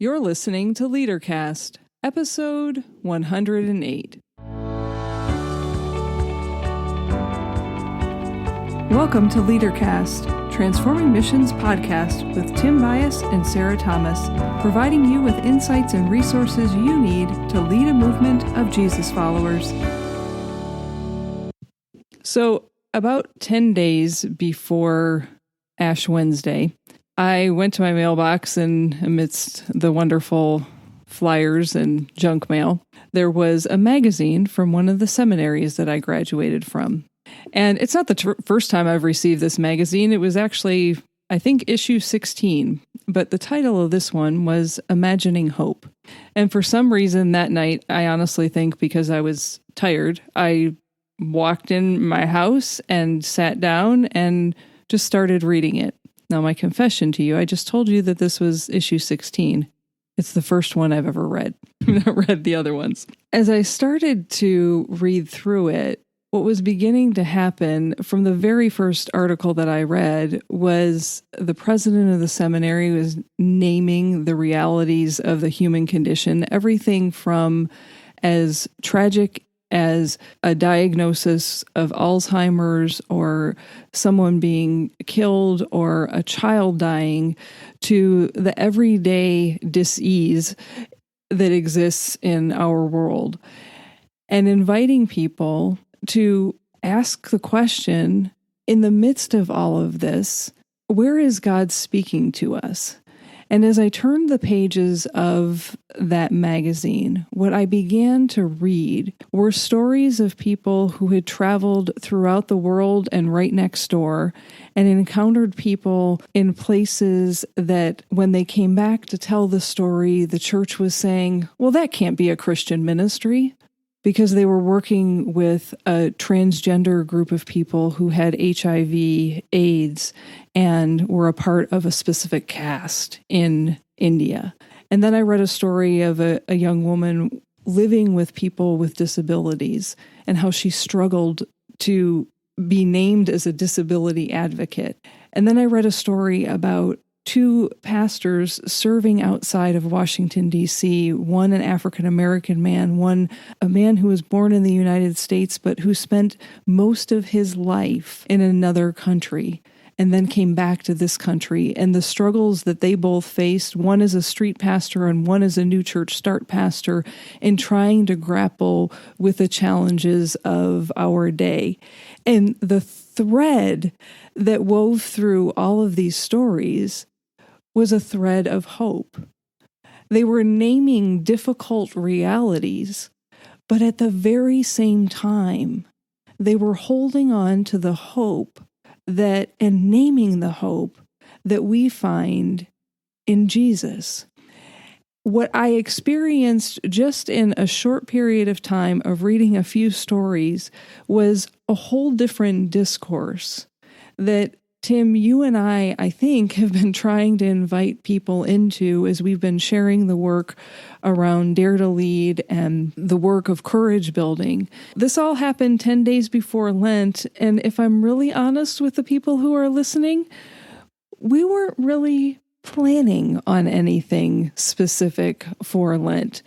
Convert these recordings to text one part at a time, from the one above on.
You're listening to LeaderCast, episode 108. Welcome to LeaderCast, Transforming Missions podcast with Tim Bias and Sarah Thomas, providing you with insights and resources you need to lead a movement of Jesus followers. So, about 10 days before Ash Wednesday, I went to my mailbox, and amidst the wonderful flyers and junk mail, there was a magazine from one of the seminaries that I graduated from. And it's not the first time I've received this magazine. It was actually, I think, issue 16. But the title of this one was Imagining Hope. And for some reason that night, I honestly think because I was tired, I walked in my house and sat down and just started reading it. Now, my confession to you, I just told you that this was issue 16. It's the first one I've ever read. I've not read the other ones. As I started to read through it, what was beginning to happen from the very first article that I read was the president of the seminary was naming the realities of the human condition, everything from as tragic as a diagnosis of Alzheimer's or someone being killed or a child dying to the everyday dis-ease that exists in our world, and inviting people to ask the question, in the midst of all of this, where is God speaking to us? And as I turned the pages of that magazine, what I began to read were stories of people who had traveled throughout the world and right next door and encountered people in places that when they came back to tell the story, the church was saying, well, that can't be a Christian ministry, because they were working with a transgender group of people who had HIV, AIDS, and were a part of a specific caste in India. And then I read a story of a young woman living with people with disabilities and how she struggled to be named as a disability advocate. And then I read a story about two pastors serving outside of Washington, D.C., one an African-American man, one a man who was born in the United States, but who spent most of his life in another country and then came back to this country, and the struggles that they both faced, one as a street pastor and one as a new church start pastor, in trying to grapple with the challenges of our day. And the thread that wove through all of these stories was a thread of hope. They were naming difficult realities, but at the very same time, they were holding on to the hope that, and naming the hope that we find in Jesus. What I experienced just in a short period of time of reading a few stories was a whole different discourse that, Tim, you and I think, have been trying to invite people into as we've been sharing the work around Dare to Lead and the work of courage building. This all happened 10 days before Lent, and if I'm really honest with the people who are listening, we weren't really planning on anything specific for Lent.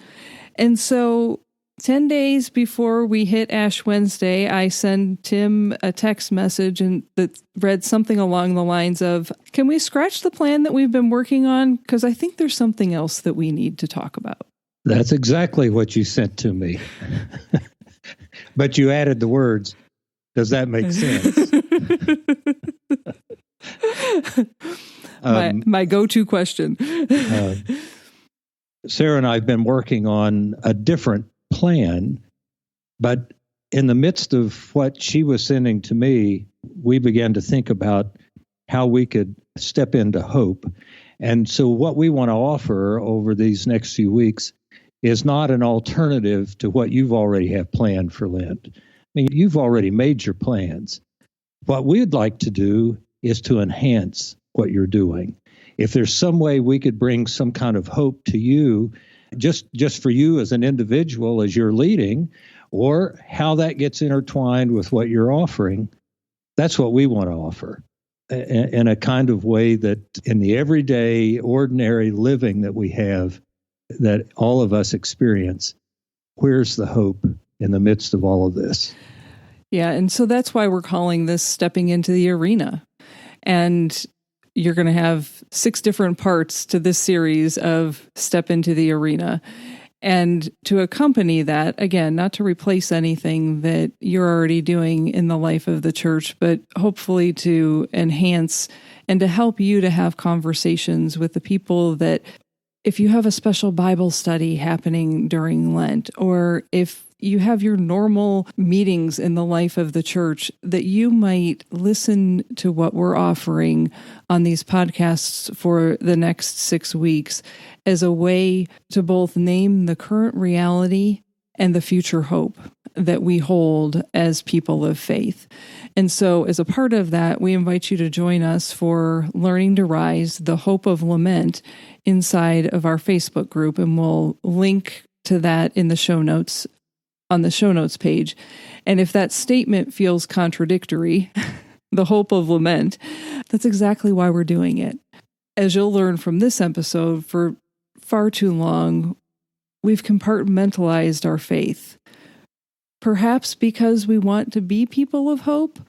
And so 10 days before we hit Ash Wednesday, I send Tim a text message and that read something along the lines of, can we scratch the plan that we've been working on? Because I think there's something else that we need to talk about. That's exactly what you sent to me. But you added the words, does that make sense? My go-to question. Sarah and I have been working on a different plan, but in the midst of what she was sending to me, we began to think about how we could step into hope. And so what we want to offer over these next few weeks is not an alternative to what you've already have planned for Lent. I mean, you've already made your plans. What we'd like to do is to enhance what you're doing. If there's some way we could bring some kind of hope to you, just for you as an individual, as you're leading, or how that gets intertwined with what you're offering, that's what we want to offer. in a kind of way that in the everyday, ordinary living that we have, that all of us experience, where's the hope in the midst of all of this? Yeah, and so that's why we're calling this Stepping into the Arena. And you're going to have 6 different parts to this series of Step into the Arena. And to accompany that, again, not to replace anything that you're already doing in the life of the church, but hopefully to enhance and to help you to have conversations with the people that, if you have a special Bible study happening during Lent, or if you have your normal meetings in the life of the church, that you might listen to what we're offering on these podcasts for the next 6 weeks as a way to both name the current reality and the future hope that we hold as people of faith. And so as a part of that, we invite you to join us for Learning to Rise, the Hope of Lament, inside of our Facebook group. And we'll link to that in the show notes, on the show notes page. And if that statement feels contradictory, the hope of lament, that's exactly why we're doing it. As you'll learn from this episode, for far too long, we've compartmentalized our faith. Perhaps because we want to be people of hope,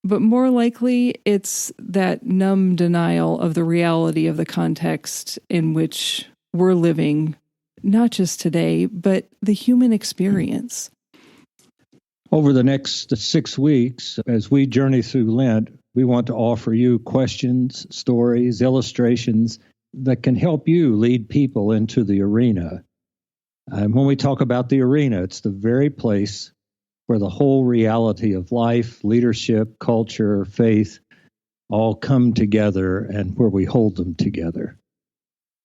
but more likely it's that numb denial of the reality of the context in which we're living, not just today, but the human experience. Over the next 6 weeks, as we journey through Lent, we want to offer you questions, stories, illustrations that can help you lead people into the arena. And when we talk about the arena, it's the very place where the whole reality of life, leadership, culture, faith all come together and where we hold them together.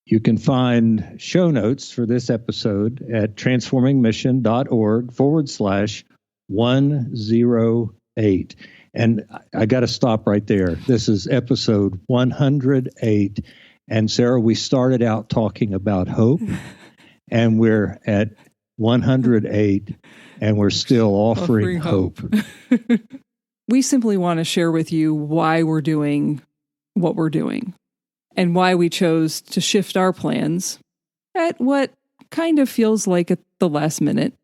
You can find show notes for this episode at transformingmission.org/108. And I got to stop right there. This is episode 108. And Sarah, we started out talking about hope, and we're at 108, and we're still offering hope. We simply want to share with you why we're doing what we're doing and why we chose to shift our plans at what kind of feels like at the last minute.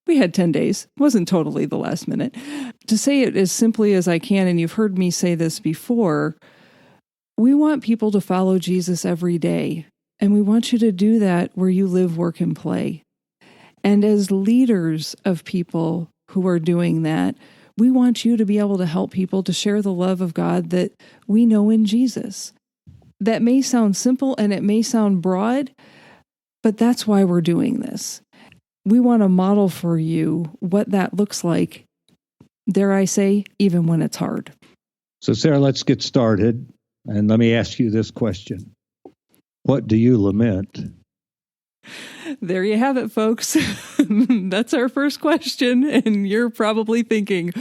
We had 10 days. It wasn't totally the last minute. To say it as simply as I can, and you've heard me say this before, we want people to follow Jesus every day. And we want you to do that where you live, work, and play. And as leaders of people who are doing that, we want you to be able to help people to share the love of God that we know in Jesus. That may sound simple and it may sound broad, but that's why we're doing this. We want to model for you what that looks like, dare I say, even when it's hard. So, Sarah, let's get started. And let me ask you this question. What do you lament? There you have it, folks. That's our first question. And you're probably thinking,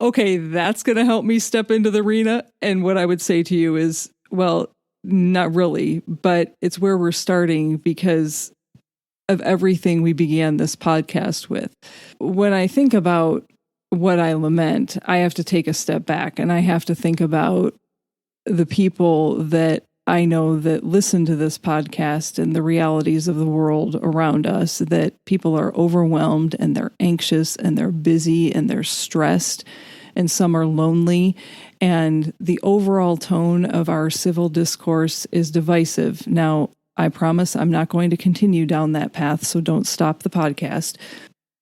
okay, that's going to help me step into the arena. And what I would say to you is, well, not really, but it's where we're starting because of everything we began this podcast with. When I think about what I lament, I have to take a step back and I have to think about the people that I know that listen to this podcast and the realities of the world around us, that people are overwhelmed and they're anxious and they're busy and they're stressed and some are lonely. And the overall tone of our civil discourse is divisive. Now, I promise I'm not going to continue down that path, so don't stop the podcast.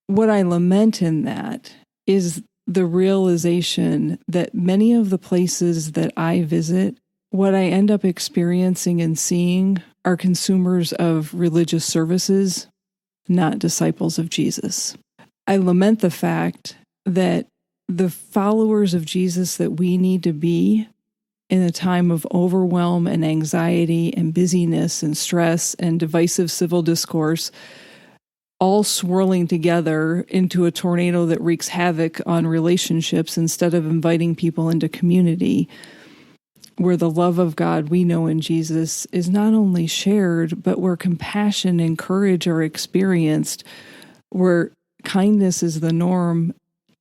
What I lament in that is the realization that many of the places that I visit, what I end up experiencing and seeing are consumers of religious services, not disciples of Jesus. I lament the fact that the followers of Jesus that we need to be in a time of overwhelm and anxiety and busyness and stress and divisive civil discourse, all swirling together into a tornado that wreaks havoc on relationships instead of inviting people into community, where the love of God we know in Jesus is not only shared, but where compassion and courage are experienced, where kindness is the norm,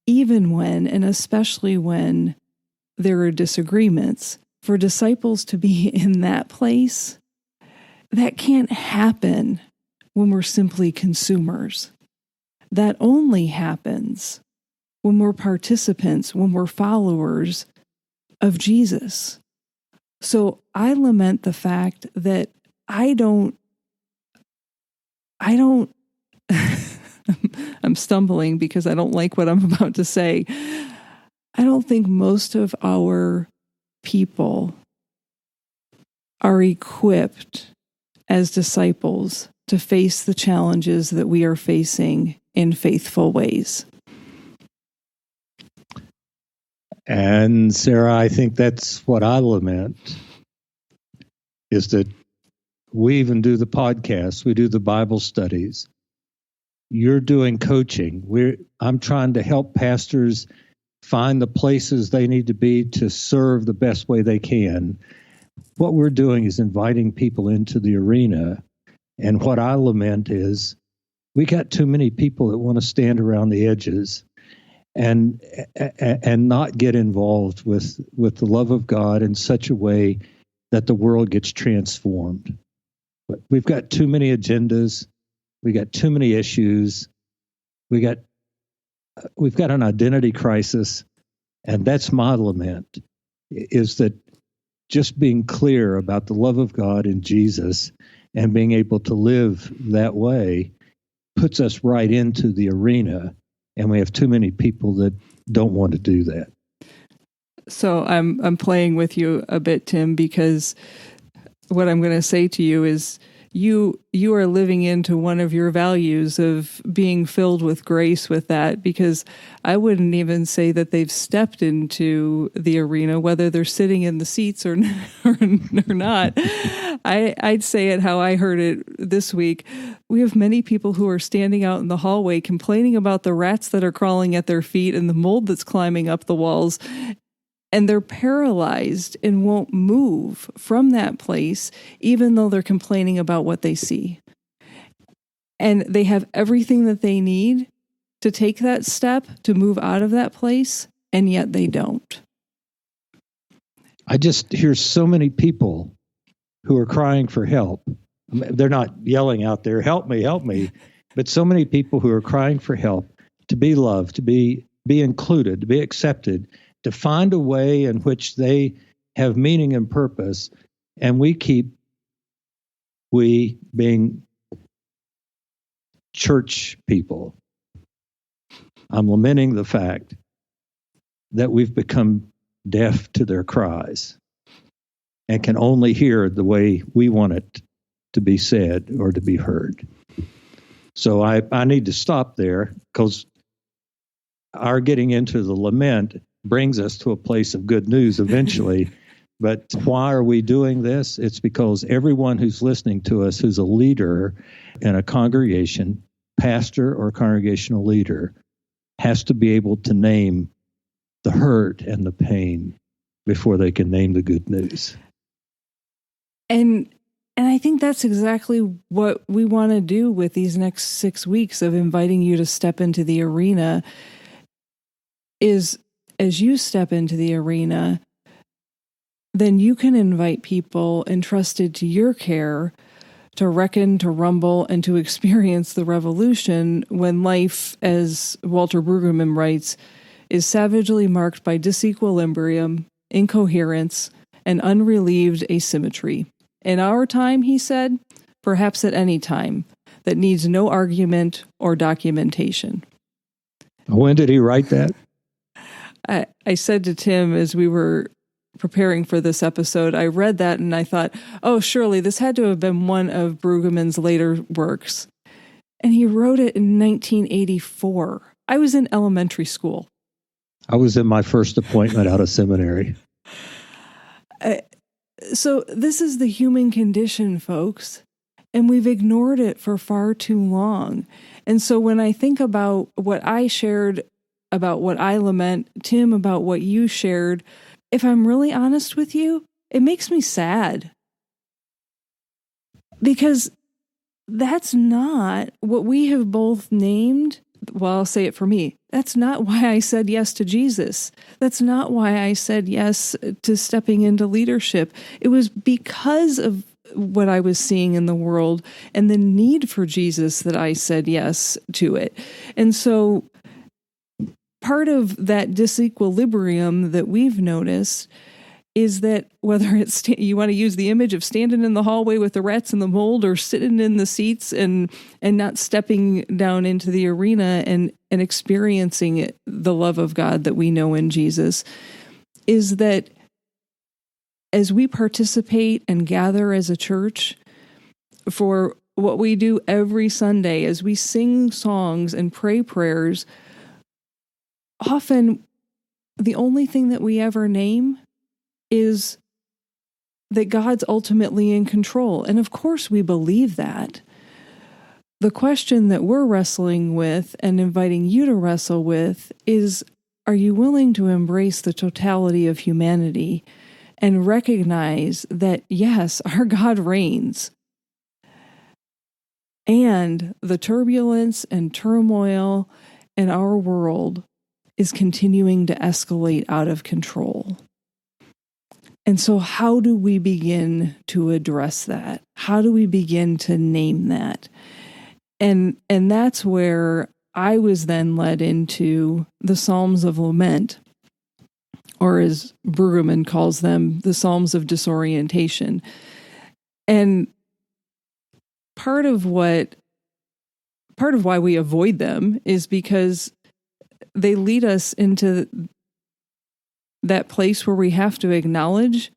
even when, and especially when, there are disagreements. For disciples to be in that place, that can't happen when we're simply consumers. That only happens when we're participants, when we're followers of Jesus. So I lament the fact that I don't I'm stumbling because I don't like what I'm about to say. I don't think most of our people are equipped as disciples to face the challenges that we are facing in faithful ways. And Sarah, I think that's what I lament, is that we even do the podcasts, we do the Bible studies. You're doing coaching. I'm trying to help pastors find the places they need to be to serve the best way they can. What we're doing is inviting people into the arena. And what I lament is we got too many people that want to stand around the edges and not get involved with the love of God in such a way that the world gets transformed. But we've got too many agendas. We got too many issues. We've got an identity crisis, and that's my lament, is that just being clear about the love of God in Jesus and being able to live that way puts us right into the arena, and we have too many people that don't want to do that. So I'm playing with you a bit, Tim, because what I'm going to say to you is you are living into one of your values of being filled with grace with that, because I wouldn't even say that they've stepped into the arena, whether they're sitting in the seats or not. I'd say it how I heard it this week. We have many people who are standing out in the hallway complaining about the rats that are crawling at their feet and the mold that's climbing up the walls. And they're paralyzed and won't move from that place, even though they're complaining about what they see. And they have everything that they need to take that step to move out of that place, and yet they don't. I just hear so many people who are crying for help. They're not yelling out there, help me, but so many people who are crying for help, to be loved, to be included, to be accepted, to find a way in which they have meaning and purpose. And we being church people, I'm lamenting the fact that we've become deaf to their cries and can only hear the way we want it to be said or to be heard. So I need to stop there, because our getting into the lament brings us to a place of good news eventually. But why are we doing this? It's because everyone who's listening to us, who's a leader in a congregation, pastor or congregational leader, has to be able to name the hurt and the pain before they can name the good news. And I think that's exactly what we want to do with these next 6 weeks of inviting you to step into the arena. Is as you step into the arena, then you can invite people entrusted to your care to reckon, to rumble, and to experience the revolution when life, as Walter Brueggemann writes, is savagely marked by disequilibrium, incoherence, and unrelieved asymmetry. In our time, he said, perhaps at any time, that needs no argument or documentation. When did he write that? I said to Tim as we were preparing for this episode, I read that and I thought, oh, surely this had to have been one of Brueggemann's later works. And he wrote it in 1984. I was in elementary school. I was in my first appointment out of seminary. So this is the human condition, folks, and we've ignored it for far too long. And so when I think about what I shared, about what I lament, Tim, about what you shared, if I'm really honest with you, it makes me sad. Because that's not what we have both named well, I'll say it for me. That's not why I said yes to Jesus. That's not why I said yes to stepping into leadership. It was because of what I was seeing in the world and the need for Jesus that I said yes to it. And so part of that disequilibrium that we've noticed is that whether it's you want to use the image of standing in the hallway with the rats in the mold or sitting in the seats and not stepping down into the arena and experiencing the love of God that we know in Jesus, is that as we participate and gather as a church for what we do every Sunday, as we sing songs and pray prayers, often the only thing that we ever name is that God's ultimately in control. And of course we believe that. The question that we're wrestling with and inviting you to wrestle with is, are you willing to embrace the totality of humanity and recognize that, yes, our God reigns, and the turbulence and turmoil in our world is continuing to escalate out of control? And so how do we begin to address that? How do we begin to name that? And that's where I was then led into the Psalms of Lament, or as Brueggemann calls them, the Psalms of Disorientation. And part of why we avoid them is because they lead us into that place where we have to acknowledge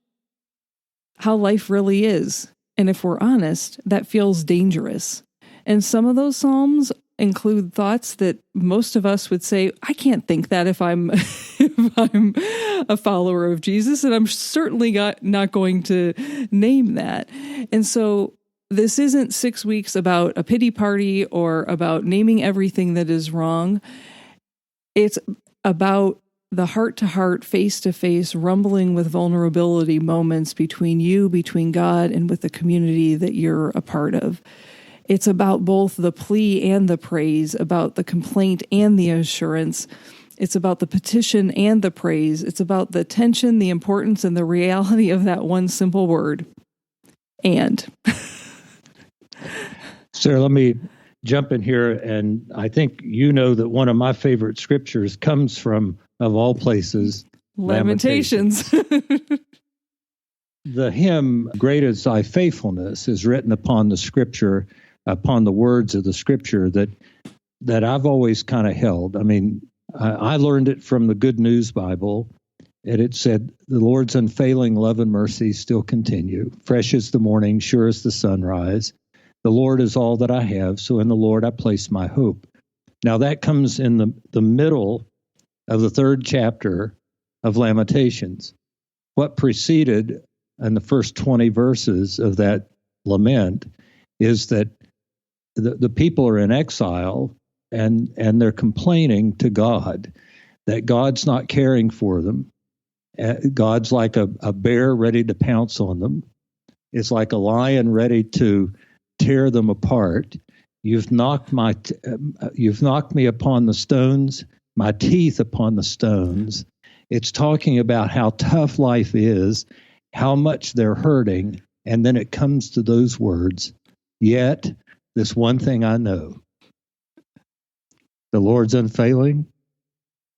how life really is. And if we're honest, that feels dangerous. And some of those psalms include thoughts that most of us would say, I can't think that if I'm a follower of Jesus, and I'm certainly not going to name that. And so this isn't 6 weeks about a pity party or about naming everything that is wrong. It's about the heart-to-heart, face-to-face, rumbling with vulnerability moments between you, between God, and with the community that you're a part of. It's about both the plea and the praise, about the complaint and the assurance. It's about the petition and the praise. It's about the tension, the importance, and the reality of that one simple word, and. Sarah, let me jump in here, and I think you know that one of my favorite scriptures comes from, of all places, Lamentations. The hymn, Great is Thy Faithfulness, is written upon the scripture, upon the words of the scripture that I've always kind of held. I mean, I learned it from the Good News Bible, and it said, the Lord's unfailing love and mercy still continue. Fresh as the morning, sure as the sunrise. The Lord is all that I have, so in the Lord I place my hope. Now that comes in the middle of the 3rd chapter of Lamentations. What preceded in the first 20 verses of that lament is that the people are in exile and they're complaining to God that God's not caring for them. God's like a bear ready to pounce on them. It's like a lion ready to tear them apart. You've knocked me upon the stones, my teeth upon the stones. It's talking about how tough life is, how much they're hurting, and then it comes to those words, yet this one thing I know, the Lord's unfailing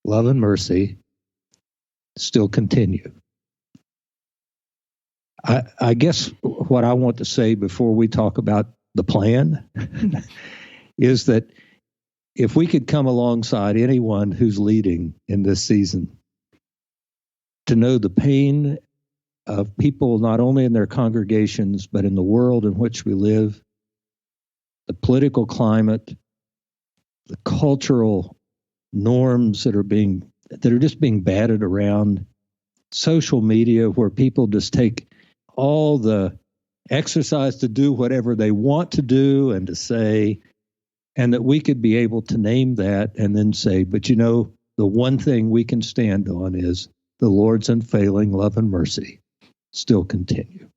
love and mercy still continue. I guess what I want to say before we talk about the plan is that if we could come alongside anyone who's leading in this season to know the pain of people not only in their congregations, but in the world in which we live, the political climate, the cultural norms that are just being batted around, social media where people just take all the exercise to do whatever they want to do and to say, and that we could be able to name that and then say, but you know, the one thing we can stand on is the Lord's unfailing love and mercy still continue.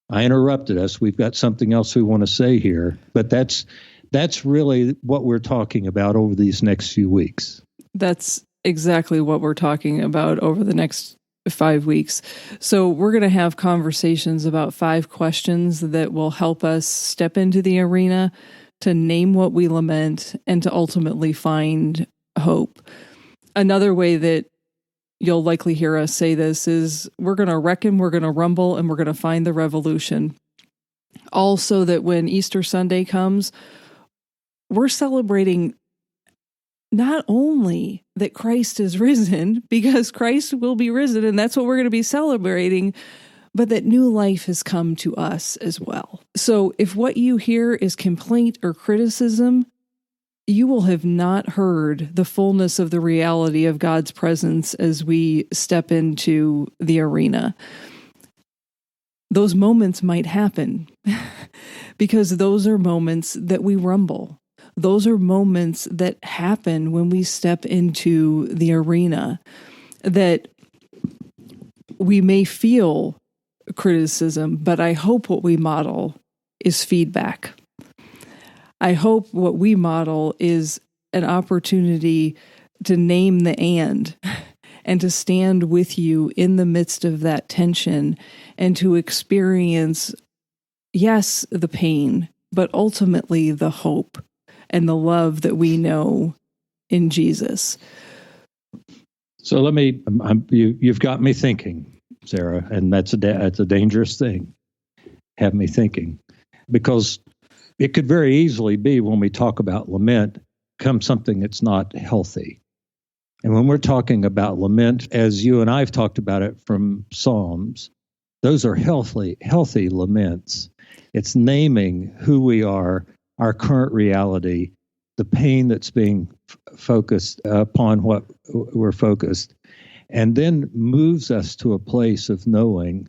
I interrupted us. We've got something else we want to say here, but that's That's really what we're talking about over these next few weeks. That's exactly what we're talking about over the next 5 weeks. So we're going to have conversations about 5 questions that will help us step into the arena to name what we lament and to ultimately find hope. Another way that you'll likely hear us say this is we're going to reckon, we're going to rumble, and we're going to find the revolution. Also, that when Easter Sunday comes, we're celebrating not only that Christ is risen, because Christ will be risen, and that's what we're going to be celebrating, but that new life has come to us as well. So if what you hear is complaint or criticism, you will have not heard the fullness of the reality of God's presence as we step into the arena. Those moments might happen because those are moments that we rumble. Those are moments that happen when we step into the arena, that we may feel criticism, but I hope what we model is feedback. I hope what we model is an opportunity to name the and to stand with you in the midst of that tension and to experience, yes, the pain, but ultimately the hope and the love that we know in Jesus. So you've got me thinking, Sarah, and that's a dangerous thing. Have me thinking, because it could very easily be when we talk about lament, come something that's not healthy. And when we're talking about lament, as you and I have talked about it from Psalms, those are healthy laments. It's naming who we are, our current reality, the pain that's being focused upon what we're focused, and then moves us to a place of knowing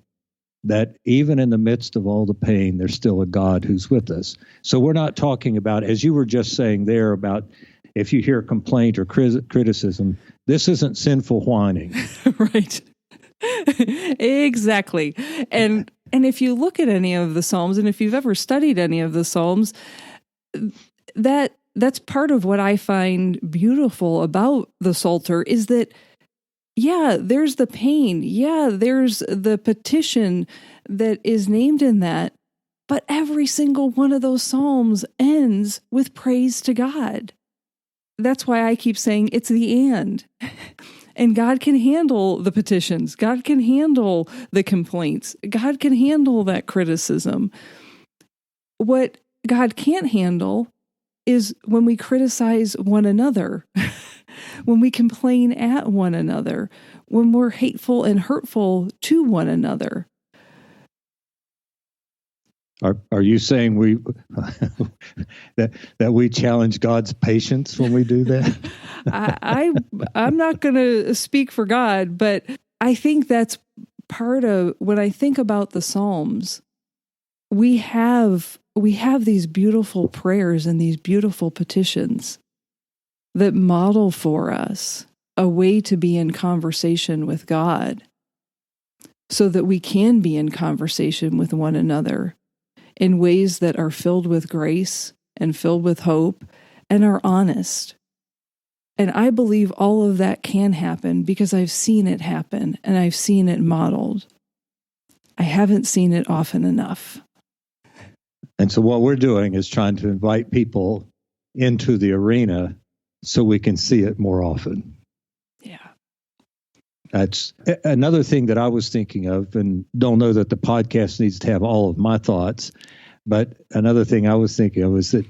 that even in the midst of all the pain, there's still a God who's with us. So we're not talking about, as you were just saying there, about if you hear complaint or criticism, this isn't sinful whining. Right. Exactly. And if you look at any of the Psalms, and if you've ever studied any of the Psalms, that's part of what I find beautiful about the Psalter is that, yeah, there's the pain. Yeah, there's the petition that is named in that. But every single one of those Psalms ends with praise to God. That's why I keep saying it's the and. And God can handle the petitions. God can handle the complaints. God can handle that criticism. What God can't handle is when we criticize one another, when we complain at one another, when we're hateful and hurtful to one another. Are you saying we that we challenge God's patience when we do that? I'm not going to speak for God, but I think that's part of when I think about the Psalms. We have these beautiful prayers and these beautiful petitions that model for us a way to be in conversation with God, so that we can be in conversation with one another in ways that are filled with grace and filled with hope and are honest. And I believe all of that can happen because I've seen it happen and I've seen it modeled. I haven't seen it often enough. And so what we're doing is trying to invite people into the arena so we can see it more often. Yeah. That's another thing that I was thinking of, and don't know that the podcast needs to have all of my thoughts, but another thing I was thinking of was that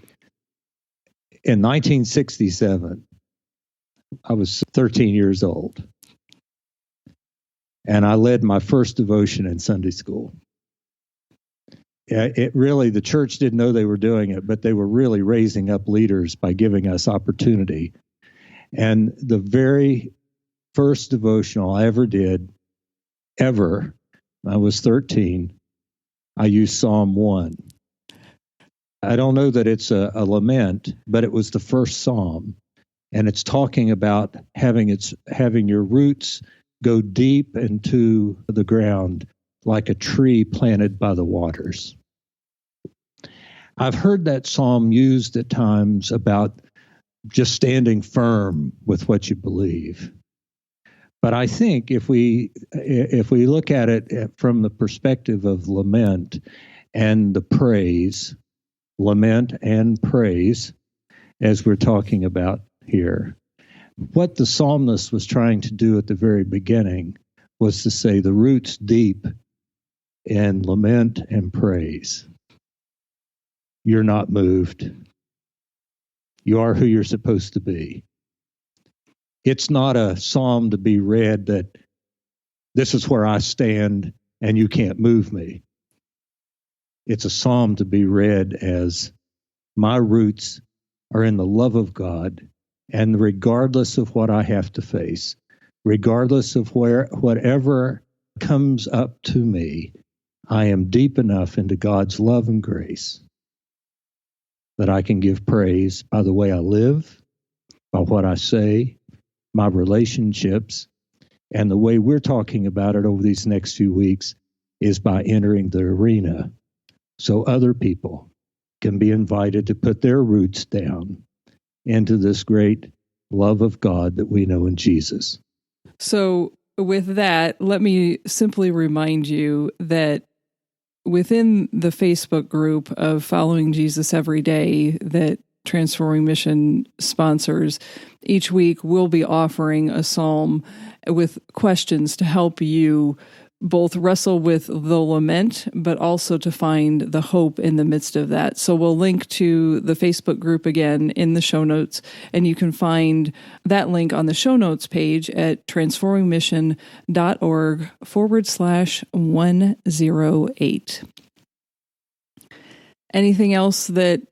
in 1967, I was 13 years old, and I led my first devotion in Sunday school. The church didn't know they were doing it, but they were really raising up leaders by giving us opportunity. And the very first devotional I ever did, I was 13, I used Psalm 1. I don't know that it's a lament, but it was the first psalm. And it's talking about having your roots go deep into the ground like a tree planted by the waters. I've heard that psalm used at times about just standing firm with what you believe. But I think if we look at it from the perspective of lament and the praise, lament and praise, as we're talking about here, what the psalmist was trying to do at the very beginning was to say the root's deep in lament and praise. You're not moved. You are who you're supposed to be. It's not a psalm to be read that this is where I stand and you can't move me. It's a psalm to be read as my roots are in the love of God, and regardless of what I have to face, regardless of whatever comes up to me, I am deep enough into God's love and grace that I can give praise by the way I live, by what I say, my relationships, and the way we're talking about it over these next few weeks is by entering the arena so other people can be invited to put their roots down into this great love of God that we know in Jesus. So with that, let me simply remind you that within the Facebook group of Following Jesus Every Day that Transforming Mission sponsors, each week we'll be offering a psalm with questions to help you both wrestle with the lament, but also to find the hope in the midst of that. So we'll link to the Facebook group again in the show notes, and you can find that link on the show notes page at transformingmission.org/108. Anything else that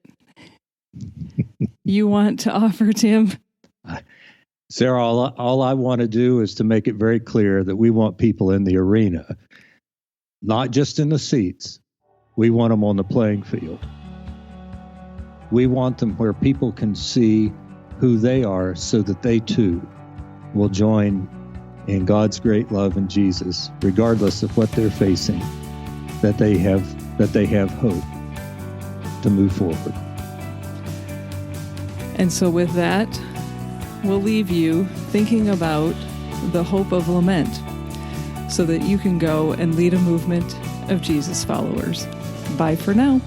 you want to offer, Tim? Sarah, all I want to do is to make it very clear that we want people in the arena, not just in the seats. We want them on the playing field. We want them where people can see who they are so that they too will join in God's great love in Jesus, regardless of what they're facing, that they have hope to move forward. And so with that, we'll leave you thinking about the hope of lament so that you can go and lead a movement of Jesus followers. Bye for now.